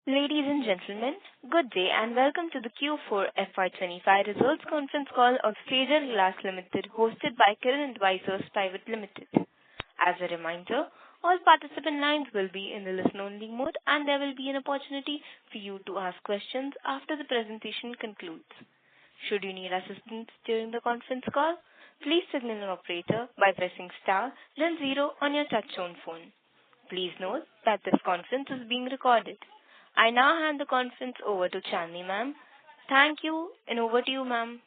Ladies and gentlemen, good day and welcome to the Q4 FY'25 results conference call of Sejal Glass Limited, hosted by Kiran Advisors Private Limited. As a reminder, all participant lines will be in the listen-only mode, and there will be an opportunity for you to ask questions after the presentation concludes. Should you need assistance during the conference call, please signal an operator by pressing star then 0 on your touchtone phone. Please note that this conference is being recorded. I now hand the conference over to Chandni ma'am. Thank you, and over to you, ma'am.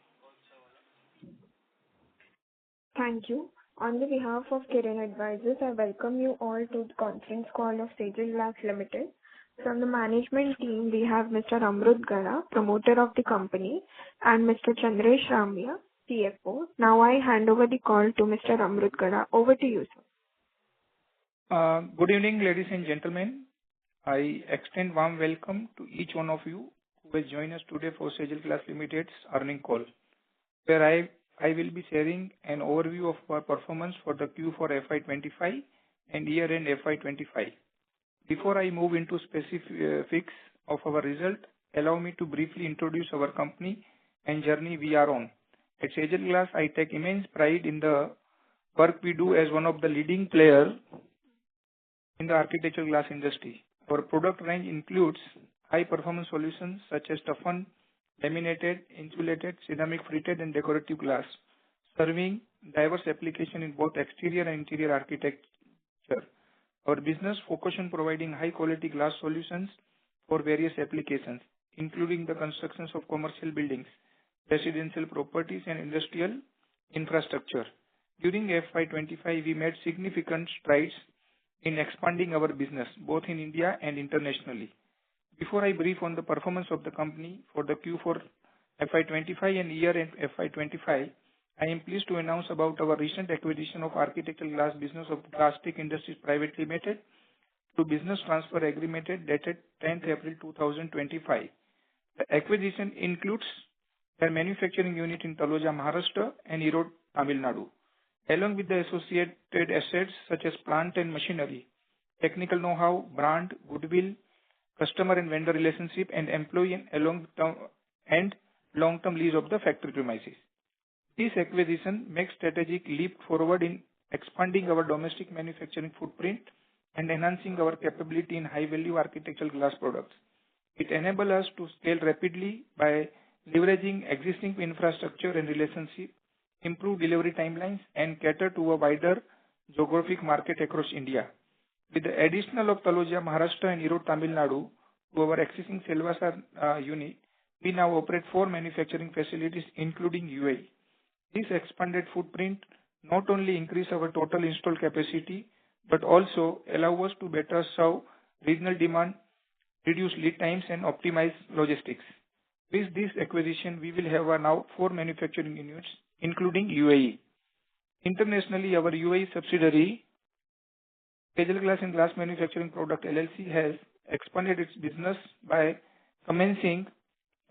Thank you. On the behalf of Kiran Advisors, I welcome you all to the conference call of Sejal Glass Limited. From the management team, we have Mr. Amrut Gada, promoter of the company, and Mr. Chandresh Ramya, CFO. Now I hand over the call to Mr. Amrut Gada. Over to you, sir. Good evening, ladies and gentlemen. I extend warm welcome to each one of you who has joined us today for Sejal Glass Limited's earnings call, where I will be sharing an overview of our performance for the Q4 FY'25 and year-end FY'25. Before I move into specifics of our result, allow me to briefly introduce our company and journey we are on. At Sejal Glass, I take immense pride in the work we do as one of the leading players in the architectural glass industry. Our product range includes high-performance solutions such as toughened, laminated, insulated, ceramic fritted, and decorative glass, serving diverse applications in both exterior and interior architecture. Our business focuses on providing high-quality glass solutions for various applications, including the constructions of commercial buildings, residential properties, and industrial infrastructure. During FY'25, we made significant strides in expanding our business, both in India and internationally. Before I brief on the performance of the company for the Q4 FY'25 and year-end FY'25, I am pleased to announce about our recent acquisition of architectural glass business of Plastic Industries Private Limited to business transfer agreement dated 10th April 2025. The acquisition includes their manufacturing unit in Taloja, Maharashtra and Erode, Tamil Nadu, along with the associated assets such as plant and machinery, technical know-how, brand, goodwill, customer and vendor relationship, and employee and long-term lease of the factory premises. This acquisition makes strategic leap forward in expanding our domestic manufacturing footprint and enhancing our capability in high-value architectural glass products. It enables us to scale rapidly by leveraging existing infrastructure and relationship, improve delivery timelines, and cater to a wider geographic market across India. With the addition of Taloja, Maharashtra and Erode, Tamil Nadu to our existing Silvassa unit, we now operate 4 manufacturing facilities including UAE. This expanded footprint not only increases our total installed capacity but also allows us to better serve regional demand, reduce lead times, and optimize logistics. With this acquisition, we will have now 4 manufacturing units including UAE. Internationally, our UAE subsidiary, Sejal Glass and Glass Manufacturing Product LLC, has expanded its business by commencing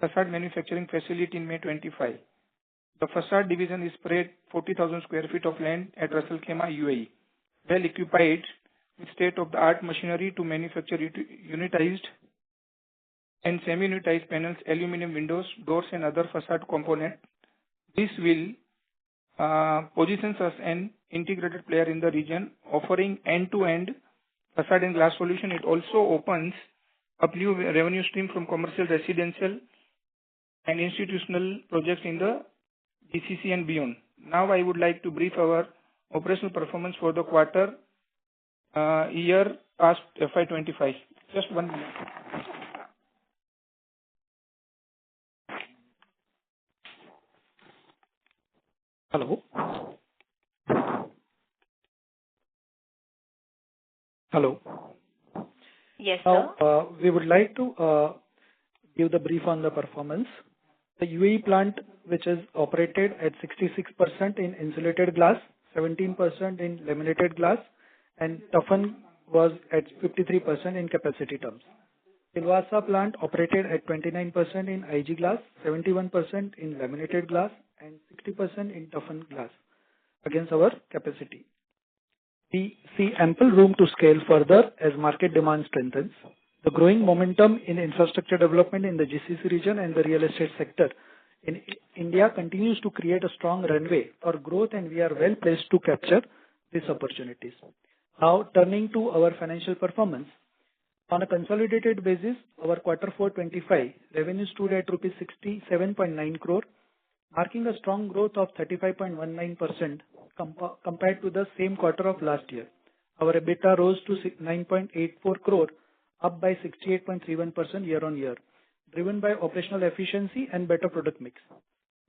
facade manufacturing facility in May 25. The facade division is spread 40,000 square feet of land at Ras Al Khaimah, UAE, well equipped with state-of-the-art machinery to manufacture unitized and semi-unitized panels, aluminum windows, doors, and other facade components. This will positions us an integrated player in the region, offering end-to-end facade and glass solution. It also opens up new revenue stream from commercial, residential, and institutional projects in the GCC and beyond. Now I would like to brief our operational performance for the quarter, year past FY'25. Just 1 minute. Hello. Hello. Yes, sir. Now, we would like to give the brief on the performance. The UAE plant, which is operated at 66% in insulated glass, 17% in laminated glass, and toughened was at 53% in capacity terms. Silvassa plant operated at 29% in IG glass, 71% in laminated glass, and 60% in toughened glass against our capacity. We see ample room to scale further as market demand strengthens. The growing momentum in infrastructure development in the GCC region and the real estate sector in India continues to create a strong runway for growth, and we are well placed to capture these opportunities. Now, turning to our financial performance. On a consolidated basis, our Q4 25 revenue stood at rupees 67.9 crore, marking a strong growth of 35.19% compared to the same quarter of last year. Our EBITDA rose to 9.84 crore, up by 68.31% year-on-year, driven by operational efficiency and better product mix.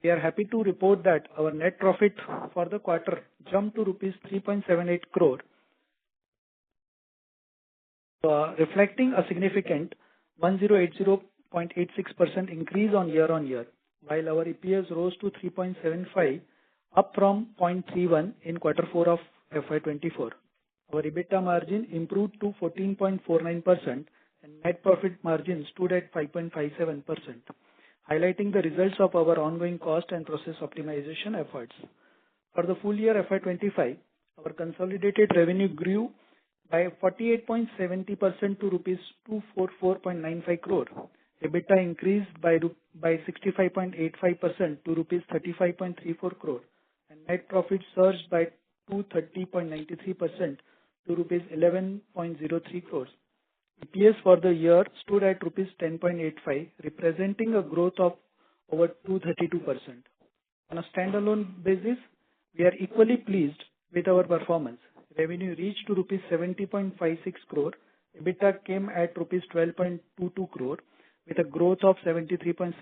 We are happy to report that our net profit for the quarter jumped to rupees 3.78 crore, reflecting a significant 1080.86% increase on year-on-year, while our EPS rose to 3.75, up from 0.31 in Q4 of FY'24. Our EBITDA margin improved to 14.49% and net profit margin stood at 5.57%, highlighting the results of our ongoing cost and process optimization efforts. For the full year FY'25, our consolidated revenue grew by 48.70% to rupees 244.95 crore. EBITDA increased by 65.85% to rupees 35.34 crore, and net profit surged by 230.93% to rupees 11.03 crores. EPS for the year stood at rupees 10.85, representing a growth of over 232%. On a standalone basis, we are equally pleased with our performance. Revenue reached to rupees 70.56 crore. EBITDA came at rupees 12.22 crore with a growth of 73.64%.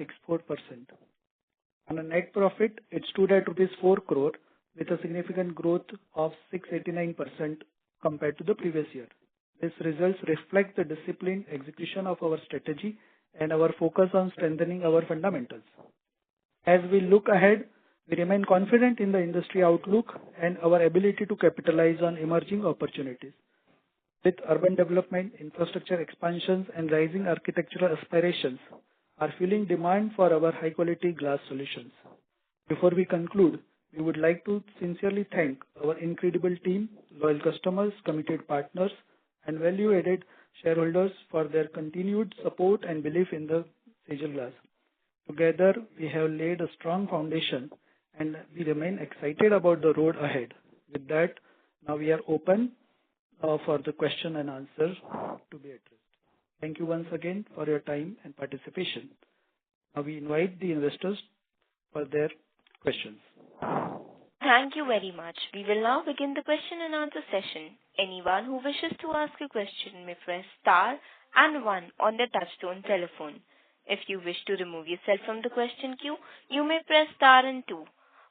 On a net profit, it stood at rupees 4 crore with a significant growth of 689% compared to the previous year. These results reflect the disciplined execution of our strategy and our focus on strengthening our fundamentals. As we look ahead, we remain confident in the industry outlook and our ability to capitalize on emerging opportunities. With urban development, infrastructure expansions, and rising architectural aspirations are fueling demand for our high-quality glass solutions. Before we conclude, we would like to sincerely thank our incredible team, loyal customers, committed partners, and value-added shareholders for their continued support and belief in the Sejal Glass. Together, we have laid a strong foundation and we remain excited about the road ahead. With that, now we are open for the question and answer to be addressed. Thank you once again for your time and participation. Now we invite the investors for their questions. Thank you very much. We will now begin the question and answer session. Anyone who wishes to ask a question may press star and 1 on their touchtone telephone. If you wish to remove yourself from the question queue, you may press star and 2.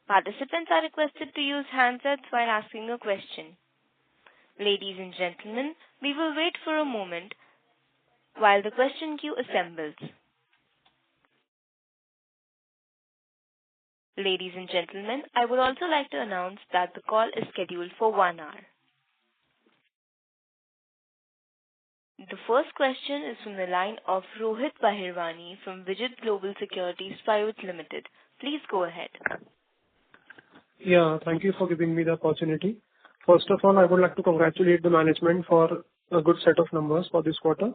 Participants are requested to use handsets while asking a question. Ladies and gentlemen, we will wait for a moment while the question queue assembles. Ladies and gentlemen, I would also like to announce that the call is scheduled for 1 hour. The first question is from the line of Rohit Bahirwani from Vijit Global Securities Private Limited. Please go ahead. Yeah, thank you for giving me the opportunity. First of all, I would like to congratulate the management for a good set of numbers for this quarter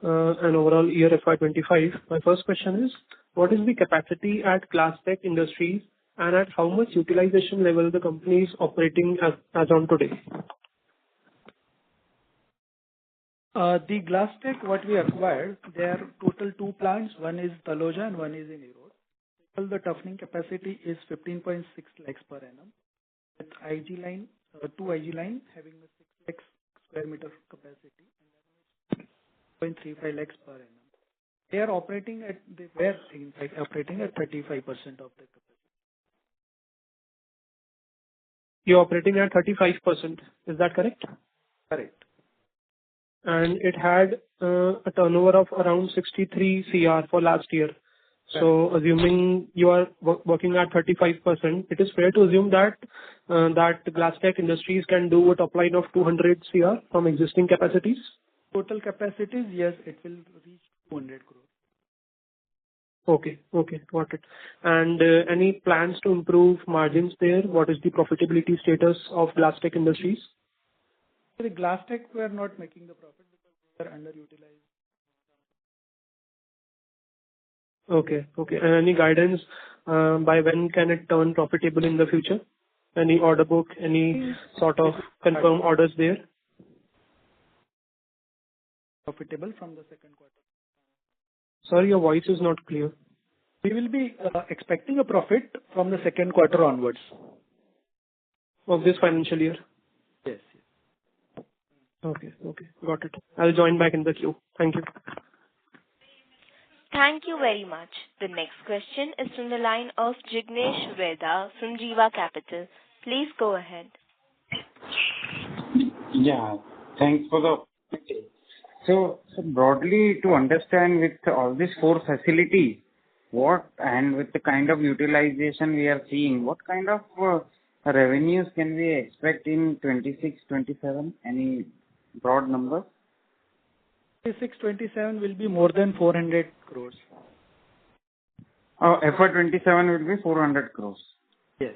and overall year FY'25. My first question is, what is the capacity at Glasstec Industries and at how much utilization level the company is operating as on today? The Glasstec, what we acquired, there are total 2 plants. One is Taloja and one is in Erode. Total the toughening capacity is 15.6 lakhs per annum. With IG line, 2 IG line having a 6 lakhs square meter capacity and 0.35 lakhs per annum. They are operating at 35% of the capacity. You're operating at 35%. Is that correct? Correct. And it had a turnover of around 63 CR for last year. So assuming you are working at 35%, it is fair to assume that Glasstec Industries can do a top line of 200 CR from existing capacities? Total capacities, yes, it will reach 200 crore. Okay, got it. And any plans to improve margins there? What is the profitability status of Glasstec Industries? The Glasstec, we are not making the profit because we are underutilized Okay. Okay. And any guidance by when can it turn profitable in the future? Any order book, any sort of confirmed orders there? Profitable from the second quarter. Sorry, your voice is not clear. We will be expecting a profit from the second quarter onwards. Of this financial year? Yes. Okay. Okay. Got it. I'll join back in the queue. Thank you. Thank you very much. The next question is from the line of Jignesh Veda from Jiva Capital. Please go ahead. Yeah, thanks for the opportunity. So broadly, to understand with all these four facilities, what and with the kind of utilization we are seeing, what kind of revenues can we expect in 26, 27? Any broad numbers? 26-27 will be more than 400 crores. FY'27 will be 400 crores. Yes.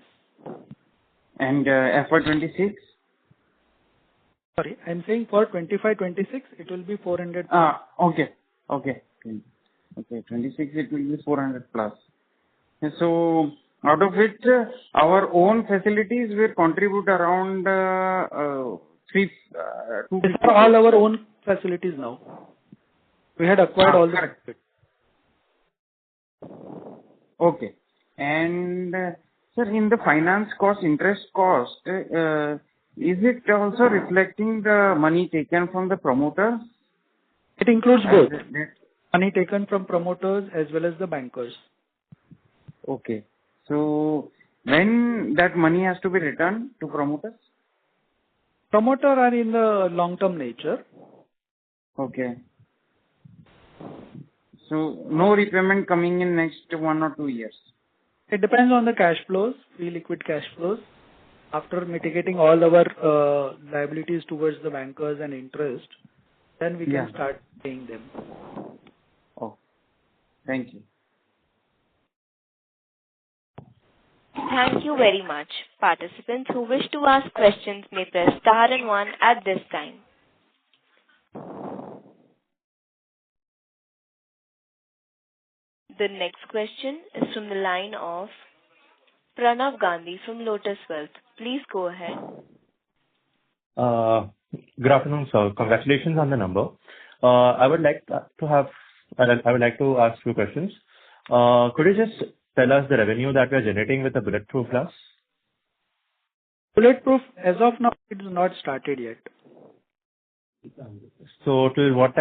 And FY'26? Sorry, I'm saying for 25-26, it will be 400 crores. Okay. 26 it will be 400 plus. And so out of it, our own facilities will contribute around 250. These are all our own facilities now. We had acquired all the. Correct. Okay. And sir, in the finance cost, interest cost, is it also reflecting the money taken from the promoters? It includes both. Money taken from promoters as well as the bankers. Okay. So when that money has to be returned to promoters? Promoter are in the long-term nature. Okay. So no repayment coming in next 1 or 2 years? It depends on the cash flows, free liquid cash flows. After mitigating all our liabilities towards the bankers and interest, then we can start paying them. Oh, thank you. Thank you very much. Participants who wish to ask questions may press star and 1 at this time. The next question is from the line of Pranav Gandhi from Lotus Wealth. Please go ahead. Good afternoon, sir. Congratulations on the number. I would like to ask few questions. Could you just tell us the revenue that we are generating with the Bulletproof Glass? Bulletproof, as of now, it is not started yet. So till what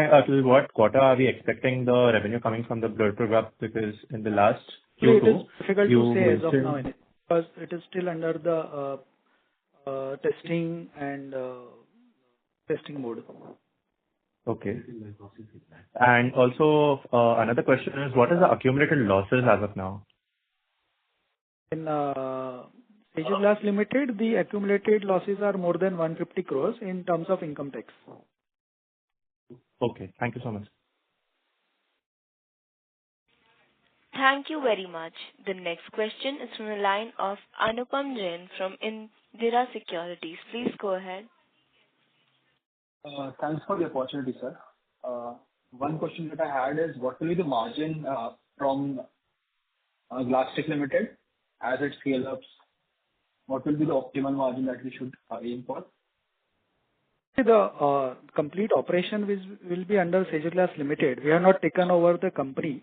quarter are we expecting the revenue coming from the Bulletproof Glass? Because in the last Q2, it is difficult to say as of now, because it is still under the testing and testing mode. Okay. And also, another question is, what is the accumulated losses as of now? In Sejal Glass Limited, the accumulated losses are more than 150 crores in terms of income tax. Okay. Thank you so much. Thank you very much. The next question is from the line of Anupam Jain from Indira Securities. Please go ahead. Thanks for the opportunity, sir. One question that I had is, what will be the margin from Glassstick Limited as it scales up? What will be the optimal margin that we should aim for? The complete operation will be under Sejal Glass Limited. We have not taken over the company.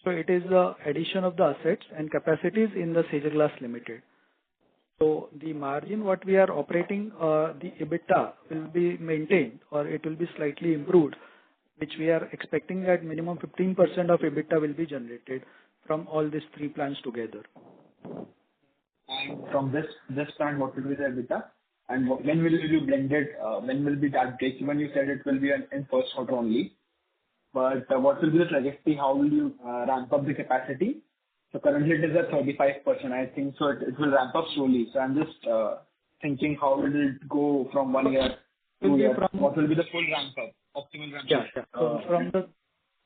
So it is the addition of the assets and capacities in the Sejal Glass Limited. So the margin what we are operating, the EBITDA will be maintained or it will be slightly improved, which we are expecting that minimum 15% of EBITDA will be generated from all these three plants together. And from this plant, what will be the EBITDA? And when will you blend it? When will be that break? When you said it will be in first quarter only. But what will be the trajectory? How will you ramp up the capacity? So currently it is at 35%. I think so it will ramp up slowly. So I'm just thinking how will it go from 1 year, 2 years? What will be the full ramp up, optimal ramp up? Yeah. So from the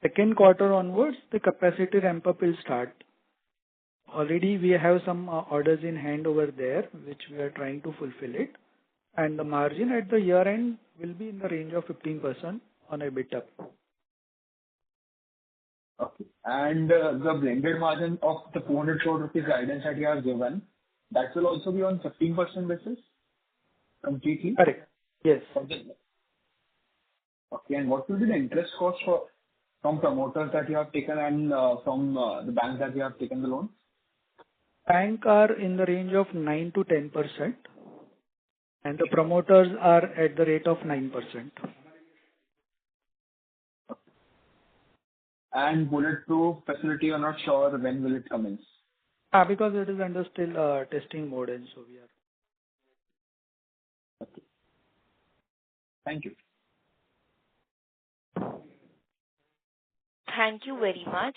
second quarter onwards, the capacity ramp up will start. Already we have some orders in hand over there, which we are trying to fulfill it. And the margin at the year end will be in the range of 15% on EBITDA. Okay. And the blended margin of the 400 crore rupees guidance that you have given, that will also be on 15% basis completely? Correct. Yes. Okay. And what will be the interest cost from promoters that you have taken and from the bank that you have taken the loan? Bank are in the range of 9 to 10%, and the promoters are at the rate of 9%. And bulletproof facility, you're not sure when will it commence? Because it is under still testing mode, and so we are. Okay. Thank you. Thank you very much.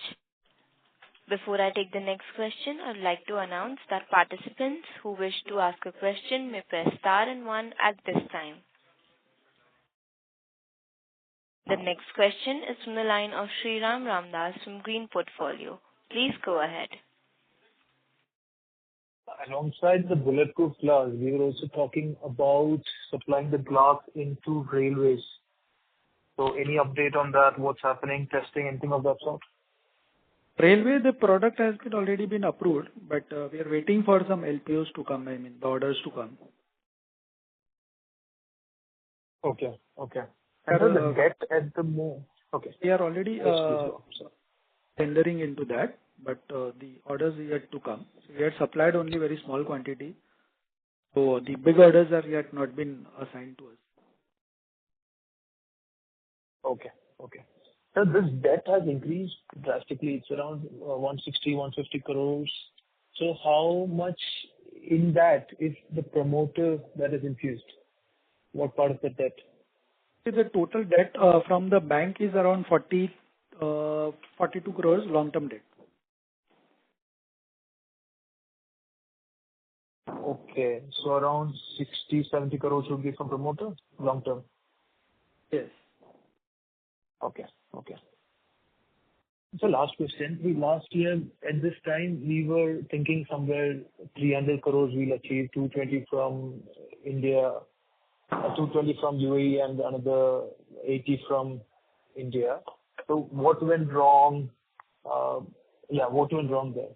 Before I take the next question, I'd like to announce that participants who wish to ask a question may press star and 1 at this time. The next question is from the line of Sriram Ramdas from Green Portfolio. Please go ahead. Alongside the bulletproof glass, we were also talking about supplying the glass into railways. So any update on that? What's happening? Testing, anything of that sort? Railway, the product has already been approved, but we are waiting for some LPOs to come, the orders to come. Okay. And so the debt at the moment. Okay. We are already tendering into that, but the orders are yet to come. So we had supplied only very small quantity. So the big orders are yet not been assigned to us. Okay. So this debt has increased drastically. It's around 160, 150 crores. So how much in that is the promoter that is infused? What part of the debt? The total debt from the bank is around 42 crores long-term debt. Okay. So around 60, 70 crores would be from promoter long-term? Yes. Okay. So last question. Last year at this time, we were thinking somewhere 300 crores we'll achieve, 220 from India, 220 from UAE, and another 80 from India. So what went wrong? What went wrong there?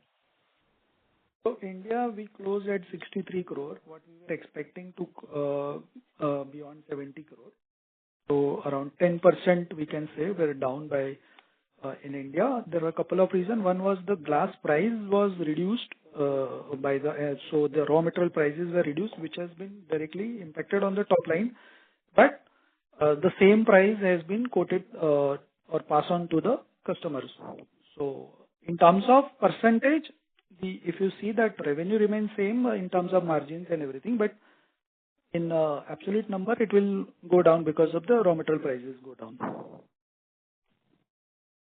So India, we closed at 63 crore. What we were expecting to beyond 70 crore. So around 10% we can say we're down by in India. There were a couple of reasons. One was the glass price was reduced by so the raw material prices were reduced, which has been directly impacted on the top line. But the same price has been quoted or passed on to the customers. So in terms of percentage, if you see that revenue remains same in terms of margins and everything, but in absolute number, it will go down because of the raw material prices go down.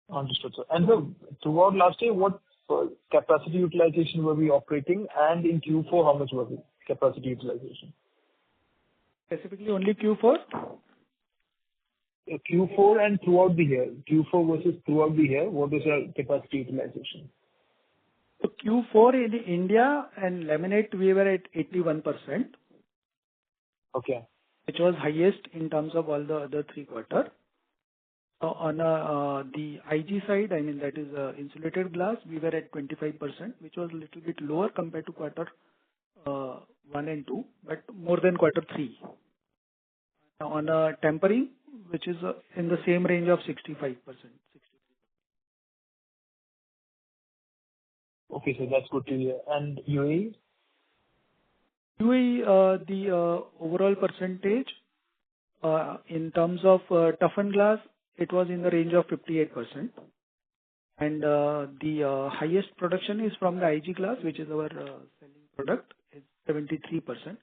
Understood, sir. And throughout last year, what capacity utilization were we operating? And in Q4, how much was it, capacity utilization? Specifically only Q4? Q4 and throughout the year. Q4 versus throughout the year, what is our capacity utilization? So Q4 in India and laminate, we were at 81%. Okay. Which was highest in terms of all the other 3 quarters. On the IG side, that is insulated glass, we were at 25%, which was a little bit lower compared to quarter 1 and 2, but more than quarter 3. On tempering, which is in the same range of 65%. Okay, so that's good to hear. And UAE? UAE, the overall percentage in terms of toughened glass, it was in the range of 58%. And the highest production is from the IG glass, which is our selling product, is 73%,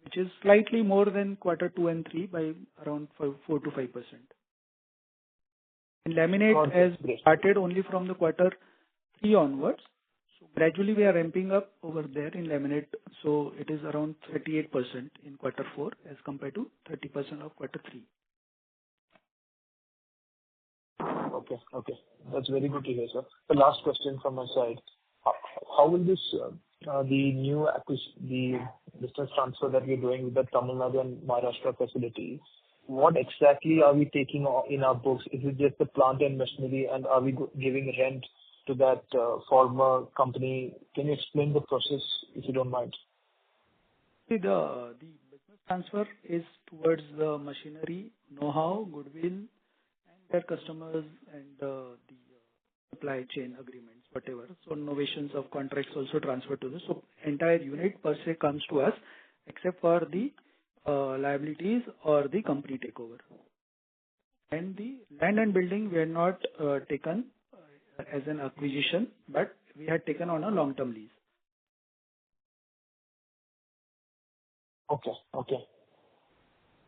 which is slightly more than quarter 2 and 3 by around 4 to 5%. And laminate has started only from the quarter 3 onwards. So gradually we are ramping up over there in laminate. So it is around 38% in quarter 4 as compared to 30% of quarter 3. Okay. That's very good to hear, sir. The last question from my side. How will this, the business transfer that we're doing with the Tamil Nadu and Maharashtra facility, what exactly are we taking in our books? Is it just the plant and machinery, and are we giving rent to that former company? Can you explain the process, if you don't mind? See, the business transfer is towards the machinery, know-how, goodwill, and their customers and the supply chain agreements, whatever. So novations of contracts also transfer to this. So entire unit per se comes to us, except for the liabilities or the company takeover. And the land and building we had not taken as an acquisition, but we had taken on a long-term lease. Okay.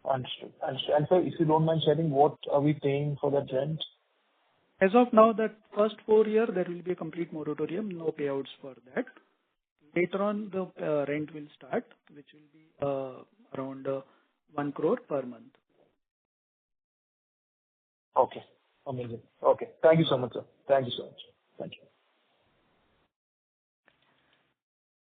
Understood. And so if you don't mind sharing, what are we paying for that rent? As of now, that first 4 years, there will be a complete moratorium, no payouts for that. Later on, the rent will start, which will be around 1 crore per month. Okay. Amazing. Okay. Thank you so much, sir. Thank you so much. Thank you.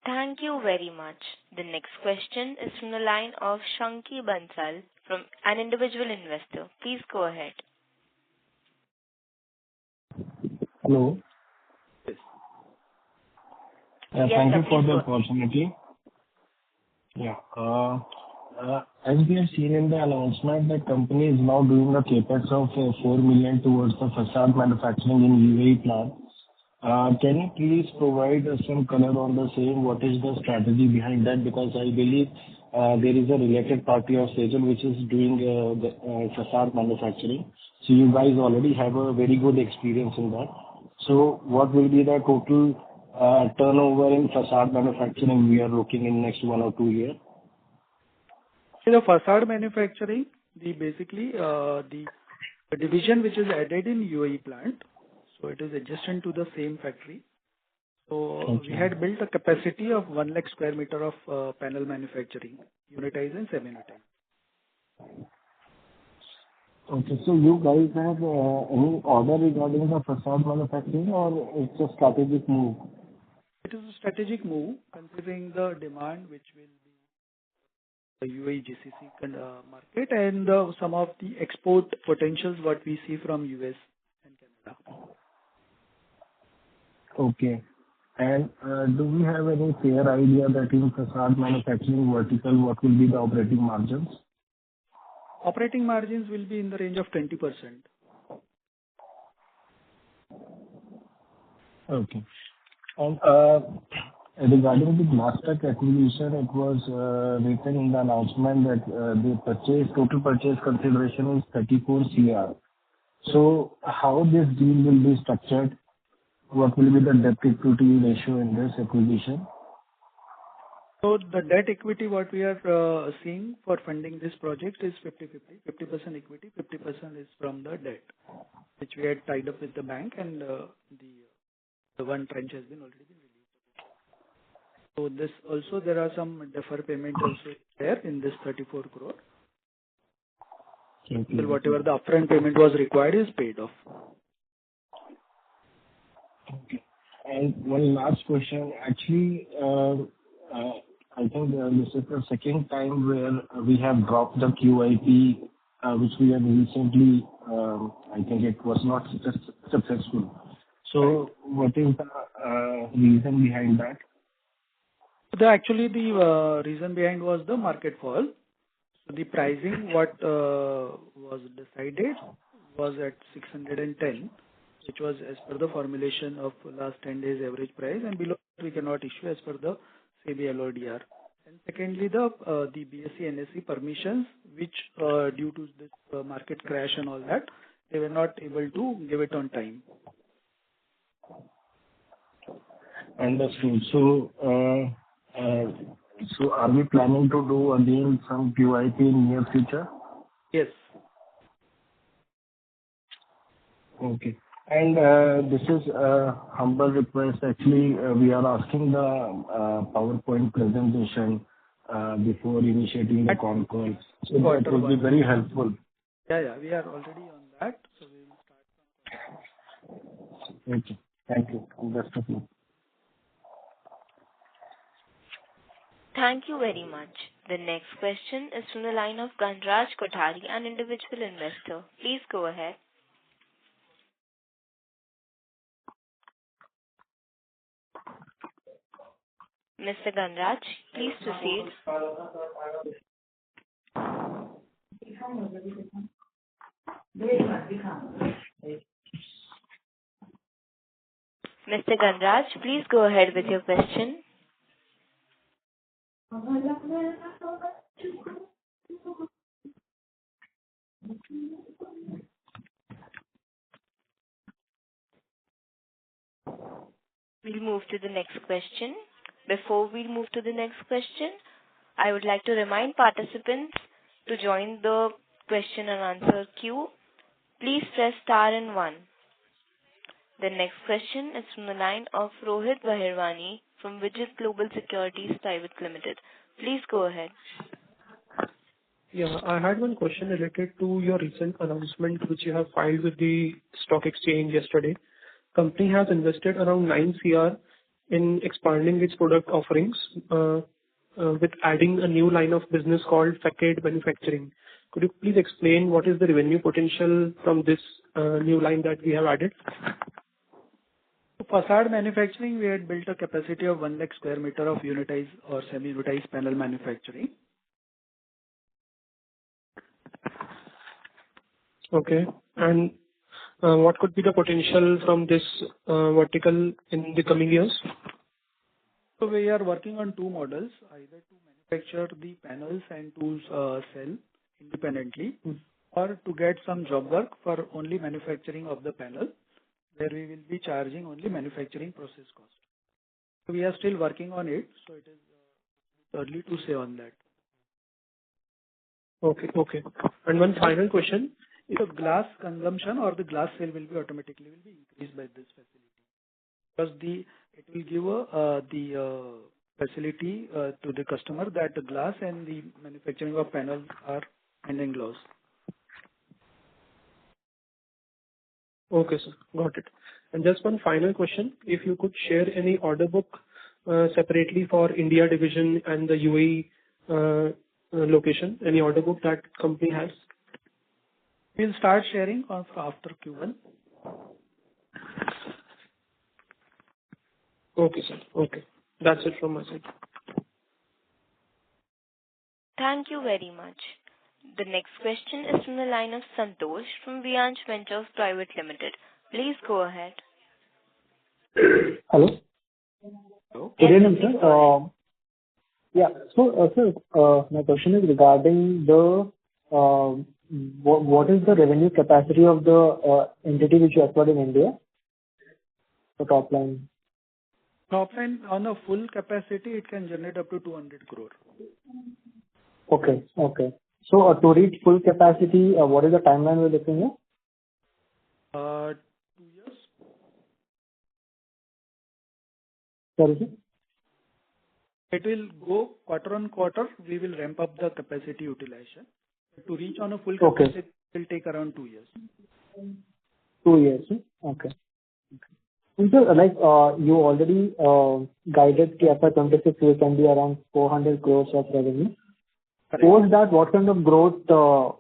Thank you very much. The next question is from the line of Shanki Bansal from an individual investor. Please go ahead. Hello. Yes. Yes, Thank you sir, for please the go. opportunity. Yeah. As we have seen in the announcement, the company is now doing a CapEx of 4 million towards the facade manufacturing in UAE plant. Can you please provide us some color on the same? What is the strategy behind that? Because I believe there is a related party of Sejal which is doing the facade manufacturing. So you guys already have a very good experience in that. So what will be the total turnover in facade manufacturing we are looking in next 1 or 2 years? So the facade manufacturing, basically the division which is added in UAE plant, so it is adjacent to the same factory. So we had built a capacity of 1 lakh square meter of panel manufacturing, unitized and semi-unitized. Okay, so you guys have any order regarding the facade manufacturing, or it's a strategic move? It is a strategic move considering the demand which will be the UAE GCC market and some of the export potentials what we see from US and Canada. Okay. And do we have any fair idea that in facade manufacturing vertical, what will be the operating margins? Operating margins will be in the range of 20%. Okay. And regarding the Glastech acquisition, it was written in the announcement that the total purchase consideration is 34 CR. So how this deal will be structured? What will be the debt equity ratio in this acquisition? So the debt equity what we are seeing for funding this project is 50-50. 50% equity, 50% is from the debt, which we had tied up with the bank, and the one tranche has been already been released. So this also there are some deferred payment also there in this 34 crore. Okay. So whatever the upfront payment was required is paid off. Okay. And one last question. Actually, I think this is the second time where we have dropped the QIP, which we have recently, I think it was not successful. So what is the reason behind that? Actually, the reason behind was the market fall. So the pricing what was decided was at 610, which was as per the formulation of last 10 days average price, and below we cannot issue as per the SEBI LODR. And secondly, the BSE NSE permissions, which due to this market crash and all that, they were not able to give it on time. Understood. So, are we planning to do again some QIP in near future? Yes. Okay. And this is a humble request. Actually, we are asking the PowerPoint presentation before initiating the Concall. So that would be very helpful. Yeah, we are already on that. So we will start from. Okay. Thank you. Best of luck. Thank you very much. The next question is from the line of Ganraj Kothari, an individual investor. Please go ahead. Mr. Ganraj, please proceed. Mr. Ganraj, please go ahead with your question. We'll move to the next question. Before we move to the next question, I would like to remind participants to join the question and answer queue. Please press star and 1. The next question is from the line of Rohit Bahirwani from Vijit Global Securities Private Limited. Please go ahead. Yeah, I had one question related to your recent announcement which you have filed with the stock exchange yesterday. Company has invested around 9 CR in expanding its product offerings with adding a new line of business called facade manufacturing. Could you please explain what is the revenue potential from this new line that we have added? Facade manufacturing, we had built a capacity of 1 lakh square meter of unitized or semi-unitized panel manufacturing. Okay. And what could be the potential from this vertical in the coming years? So we are working on 2 models, either to manufacture the panels and to sell independently, or to get some job work for only manufacturing of the panel, where we will be charging only manufacturing process cost. So we are still working on it, so it is early to say on that. Okay. And one final question. The glass consumption or the glass sale will be increased by this facility, because it will give the facility to the customer that the glass and the manufacturing of panels are hand in gloves. Okay, sir. Got it. And just one final question. If you could share any order book separately for India division and the UAE location, any order book that company has? We'll start sharing after Q1. Okay, sir. Okay. That's it from my side. Thank you very much. The next question is from the line of Santosh from Viansh Ventures Private Limited. Please go ahead. Hello. Good evening, sir. Yeah. So, sir, my question is regarding the what is the revenue capacity of the entity which you acquired in India? The top line. Top line on a full capacity, it can generate up to 200 crore. Okay. So, to reach full capacity, what is the timeline we're looking at? 2 years. Sorry, sir? It will go quarter on quarter. We will ramp up the capacity utilization. To reach on a full capacity, it will take around 2 years. 2 years. Okay. And so, like you already guided the FY'26 we can be around 400 crores of revenue. Post that, what kind of growth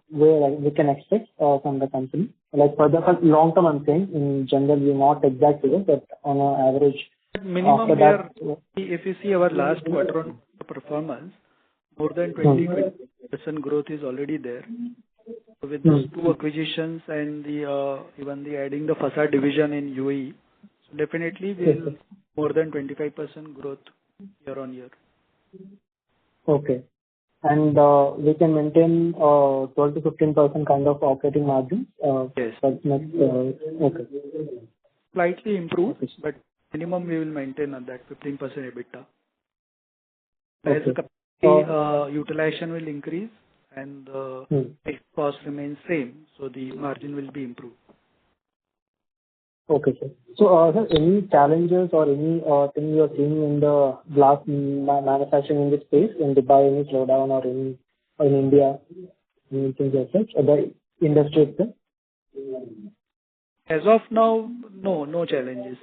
we can expect from the company? Like for the long term, I'm saying in general, we're not exact figures, but on an average. Minimum if you see our last quarter on performance, more than 20% growth is already there. So with these 2 acquisitions and even the adding the facade division in UAE, so definitely we'll more than 25% growth year on year. Okay. And we can maintain 12 to 15% kind of operating margins. Yes. Okay. Slightly improve, but minimum we will maintain on that 15% EBITDA. As the capacity utilization will increase and the cost remains same, so the margin will be improved. Okay, sir. So, sir, any challenges or any thing you are seeing in the glass manufacturing in this space, in Dubai, any slowdown or in India, anything like such, or the industry itself? As of now, no challenges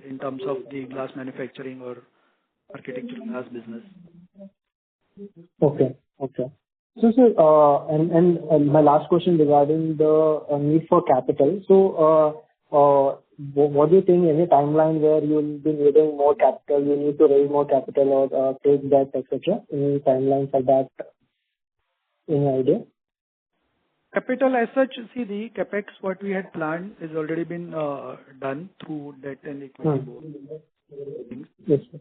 in terms of the glass manufacturing or architectural glass business. Okay. Okay. So, sir, my last question regarding the need for capital. So, what do you think, any timeline where you'll be needing more capital, you need to raise more capital or take debt, et cetera? Any timeline for that? Any idea? Capital as such, see the CapEx, what we had planned is already been done through debt and equity both things. Yes, sir.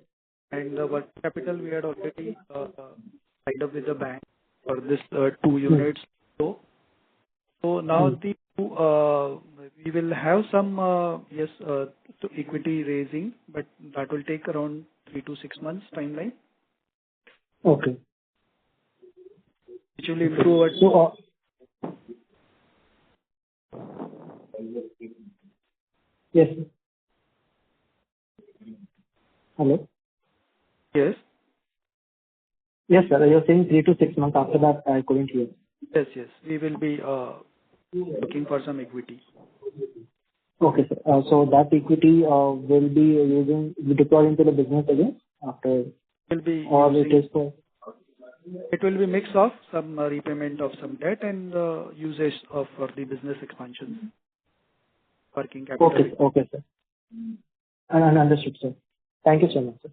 And the working capital we had already tied up with the bank for this 2 units. So now we will have some equity raising, but that will take around 3 to 6 months timeline, Okay. which will improve our. So, yes. Sir. Hello? Yes. Yes, sir. You're saying 3 to 6 months. After that, I couldn't hear. Yes. We will be looking for some equity. Okay, sir. So that equity will be deployed into the business again after, Will be or it using. is for... It will be mix of some repayment of some debt and usage for the business expansion, working capital. Okay. Okay, sir. Understood, sir. Thank you so much, sir.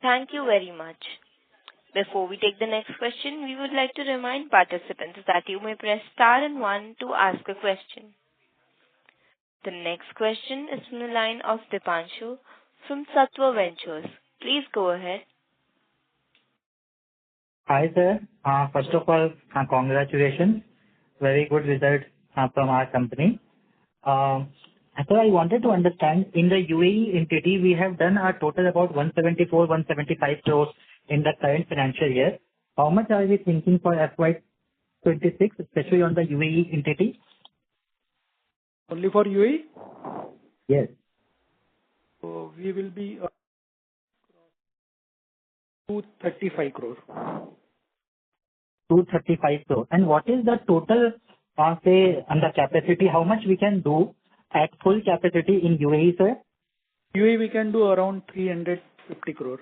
Thank you very much. Before we take the next question, we would like to remind participants that you may press star and one to ask a question. The next question is from the line of Dipanshu from Sattva Ventures. Please go ahead. Hi, sir. First of all, congratulations. Very good result from our company. So I wanted to understand, in the UAE entity, we have done a total about 174, 175 crores in the current financial year. How much are we thinking for FY'26, especially on the UAE entity? Only for UAE? Yes. So we will be 235 crore. 235 crore. And what is the total, say, under capacity, how much we can do at full capacity in UAE, sir? UAE we can do around 350 crore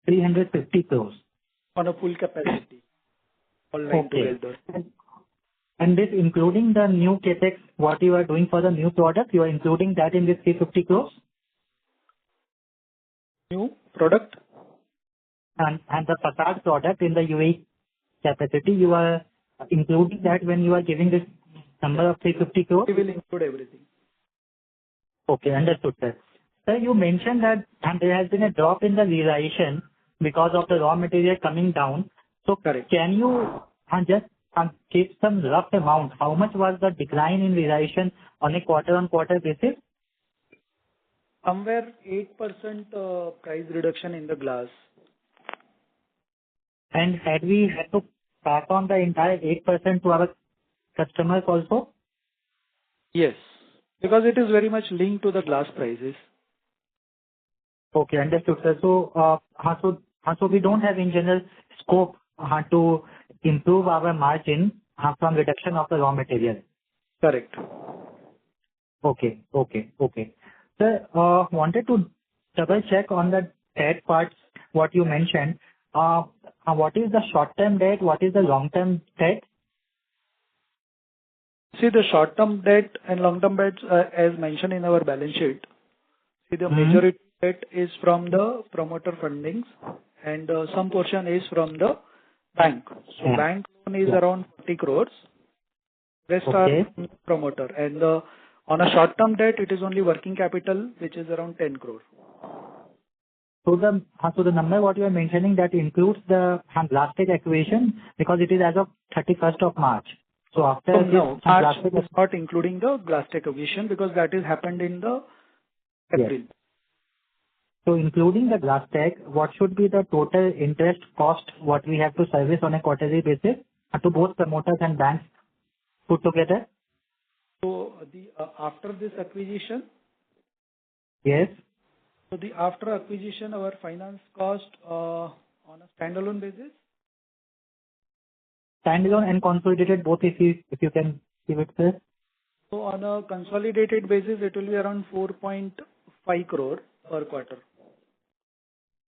350 crores. on a full capacity, all nine together. And this including the new capex, what you are doing for the new product, you are including that in this 350 crores? New product? And the facade product in the UAE capacity, you are including that when you are giving this number of 350 crores? We will include everything. Okay, understood, sir. Sir, you mentioned that there has been a drop in the realization because of the raw material coming down. So Correct. Can you just give some rough amount? How much was the decline in realization on a quarter-on-quarter basis? Somewhere 8% price reduction in the glass. And had we had to pass on the entire 8% to our customers also? Yes, because it is very much linked to the glass prices. Okay, understood, sir. So we don't have in general scope to improve our margin from reduction of the raw material. Correct. Okay. Sir, wanted to double check on the debt parts, what you mentioned. What is the short-term debt? What is the long-term debt? See, the short-term debt and long-term debts, as mentioned in our balance sheet. See, the majority debt is from the promoter fundings and some portion is from the bank. So bank loan is around 40 crores. Rest are from the promoter. And on a short-term debt, it is only working capital, which is around 10 crore. So the number what you are mentioning, that includes the Glastek acquisition because it is as of 31st of March. So after No, March is not including the Glastek acquisition because that is happened in the April. Yes. So including the Glastek, what should be the total interest cost what we have to service on a quarterly basis to both promoters and banks put together? So after this acquisition? Yes. So after acquisition, our finance cost on a standalone basis? Standalone and consolidated both, if you can give it, sir. So on a consolidated basis, it will be around 4.5 crore per quarter.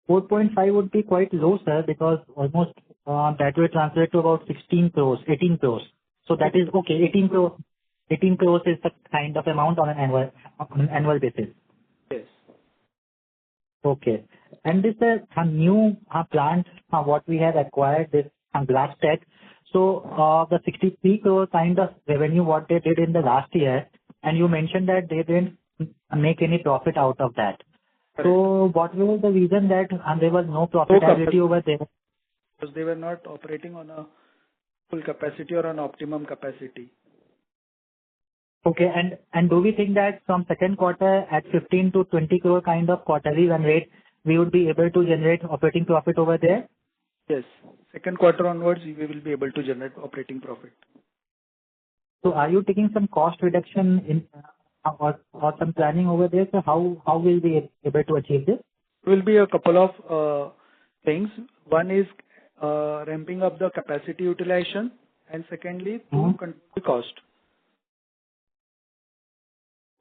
4.5 would be quite low, sir, because almost that will translate to about 16 crores, 18 crores. So that is okay. 18 crores is the kind of amount on an annual basis. Yes. Okay. And this is a new plant, what we have acquired, this Glass Tech. So the 63 crore kind of revenue what they did in the last year, and you mentioned that they didn't make any profit out of that. Correct. So what was the reason that there was no profitability over there? Because they were not operating on a full capacity or an optimum capacity. Okay. And do we think that from second quarter at 15 to 20 crore kind of quarterly run rate, we would be able to generate operating profit over there? Yes. Second quarter onwards, we will be able to generate operating profit. So are you taking some cost reduction in or some planning over there? So how will we be able to achieve this? Will be a couple of things. One is ramping up the capacity utilization, and secondly, to control the cost.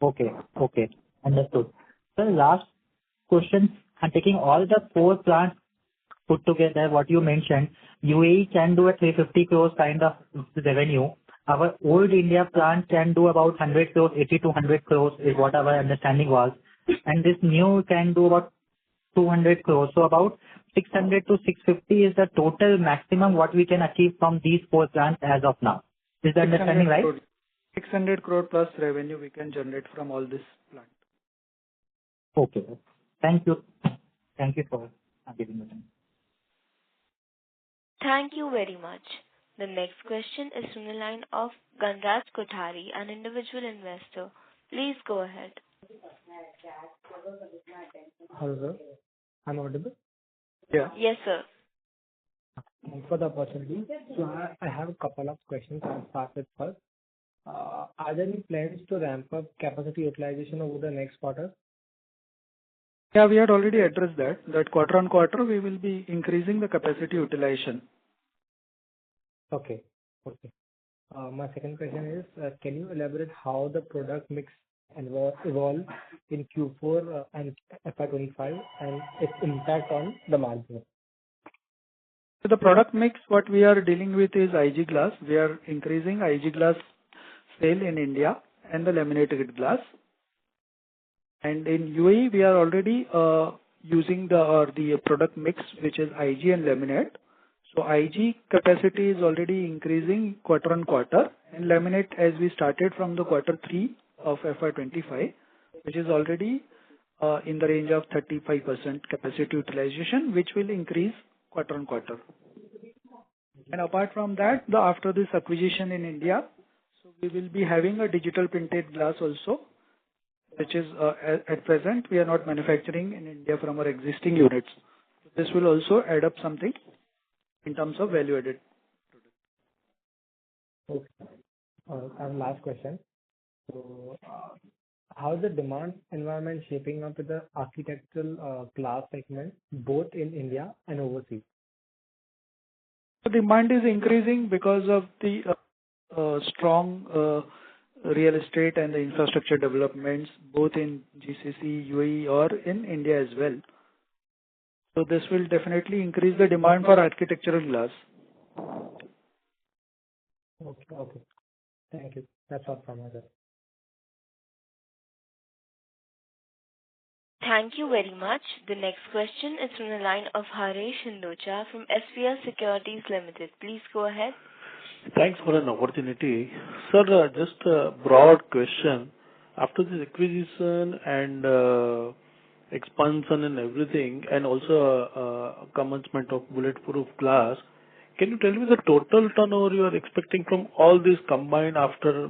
Okay. Understood. So last question, I'm taking all the 4 plants put together, what you mentioned, UAE can do a 350 crores kind of revenue. Our old India plant can do about 100 crores, 80 to 100 crores is what our understanding was. And this new can do about 200 crores. So about 600 to 650 is the total maximum what we can achieve from these 4 plants as of now. Is the understanding right? 600 crore plus revenue we can generate from all this plant. Okay. Thank you. Thank you for giving me time. Thank you very much. The next question is from the line of Ganraj Kothari, an individual investor. Please go ahead. Hello, sir. I'm audible? Yeah. Yes, sir. Thanks for the opportunity. So I have a couple of questions. I'll start with first. Are there any plans to ramp up capacity utilization over the next quarter? Yeah, we had already addressed that quarter on quarter we will be increasing the capacity utilization. Okay. My second question is, can you elaborate how the product mix evolve in Q4 and FY'25 and its impact on the margin? So the product mix, what we are dealing with is IG glass. We are increasing IG glass sale in India and the laminated glass. And in UAE, we are already using the product mix, which is IG and laminate. So IG capacity is already increasing quarter on quarter, and laminate as we started from the quarter 3 of FY'25, which is already in the range of 35% capacity utilization, which will increase quarter on quarter. And apart from that, after this acquisition in India, so we will be having a digital printed glass also, which is at present we are not manufacturing in India from our existing units. This will also add up something in terms of value added. Okay. And last question. So, how is the demand environment shaping up with the architectural glass segment, both in India and overseas? The demand is increasing because of the strong real estate and the infrastructure developments, both in GCC, UAE, or in India as well. So this will definitely increase the demand for architectural glass. Okay. Thank you. That's all from my side. Thank you very much. The next question is from the line of Haresh Hindocha from SPL Securities Limited. Please go ahead. Thanks for an opportunity. Sir, just a broad question. After this acquisition and expansion and everything, and also commencement of bulletproof glass, can you tell me the total turnover you are expecting from all this combined after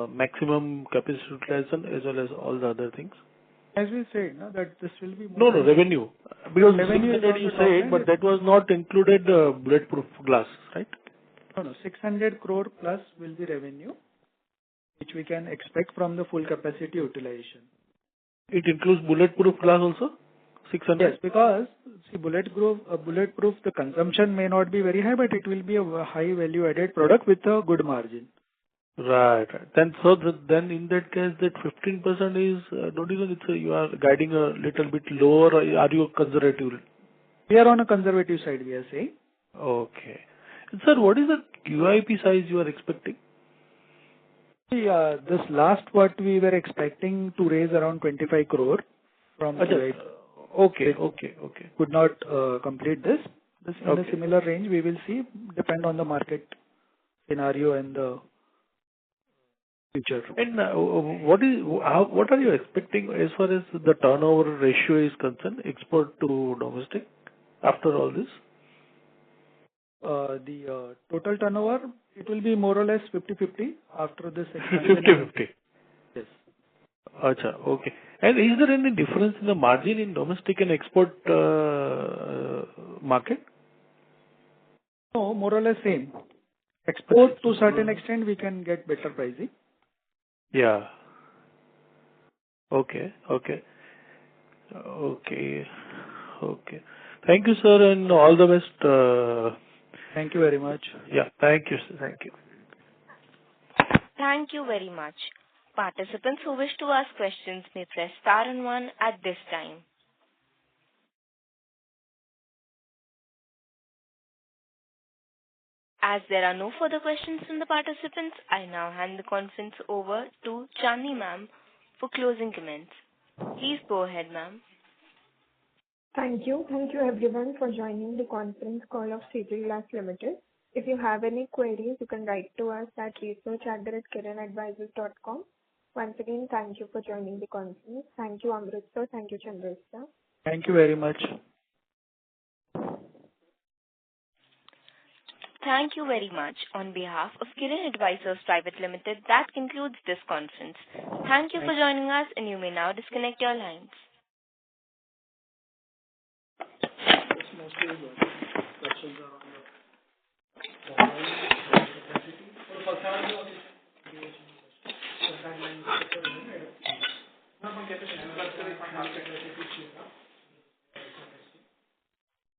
maximum capacity utilization as well as all the other things? As we said, that this will be more revenue. Because revenue 600 you said, but that was not included bulletproof glass, right? No, 600 crore plus will be revenue, which we can expect from the full capacity utilization. It includes bulletproof glass also? 600? Yes, because see, bulletproof, the consumption may not be very high, but it will be a high value added product with a good margin. Right. Then in that case, that 15% is, don't you think you are guiding a little bit lower, or are you conservative? We are on a conservative side, we are saying. Okay. And sir, what is the QIP size you are expecting? This last what we were expecting to raise around 25 crore from QIP. Okay. Could not complete this. This in Okay. a similar range we will see, depend on the market scenario and the future. And what are you expecting as far as the turnover ratio is concerned, export to domestic, after all this? The total turnover, it will be more or less 50-50 after this expansion. 50-50. Yes. Acha, okay. And is there any difference in the margin in domestic and export market? No, more or less same. Export to certain extent we can get better pricing. Yeah. Okay. Thank you, sir, and all the best. Thank you very much. Yeah, thank you, sir. Thank you. Thank you very much. Participants who wish to ask questions may press star and 1 at this time. As there are no further questions from the participants, I now hand the conference over to Chandni ma'am for closing comments. Please go ahead, ma'am. Thank you. Thank you everyone for joining the conference call of Sejal Glass Limited. If you have any queries, you can write to us at research@kiranadvisors.com. Once again, thank you for joining the conference. Thank you, Amrit sir. Thank you, Chandra sir. Thank you very much. Thank you very much. On behalf of Kiran Advisors Private Limited, that concludes this conference. Thank you for joining us, and you may now disconnect your lines.